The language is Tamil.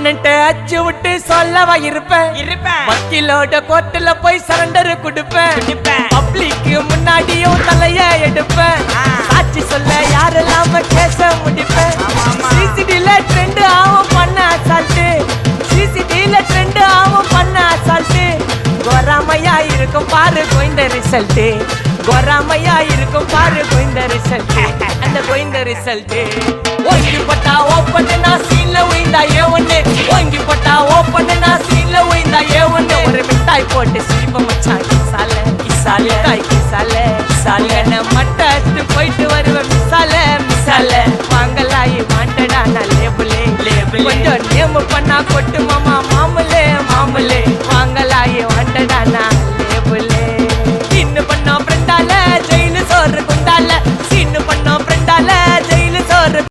அண்ணன்ட்ட அச்சு விட்டு சொல்லவா இருப்பேன் வக்கீலோட கோர்ட்டுல போய் சரண்டர் கொடுப்பேன் பப்ளிக்கு முன்னாடியும் தலைய எடுப்பேன் சாட்சி சொல்ல யாரெல்லாம கேச முடிப்பேன் சிசிடில ட்ரெண்ட் ஆகும் பண்ண அசால்ட்டு சிசிடில ட்ரெண்ட் ஆகும் பண்ண அசால்ட்டு கோராமையா இருக்கும் பாரு கோயிந்த ரிசல்ட் கோராமையா இருக்கும் பாரு கோயிந்த ரிசல்ட் அந்த கோயிந்த ரிசல்ட் ஓங்கி பட்டா ஓப்பன் நான் சீன்ல உயிந்தா ஏவன்னு ஓங்கி பட்டா ஓப்பன் நான் சீன்ல உயிந்தா ஏவன்னு ஒரு மிட்டாய் போட்டு சிரிப்ப மச்சான் கிசால கிசால தாய் கிசால கிசால நான் மட்டை அடிச்சு போயிட்டு வருவேன் மிசால மிசால வாங்கலாயி மாட்டடா நான் லேபிளே லேபிள் கொஞ்சம் நேம் பண்ணா கொட்டு மாமா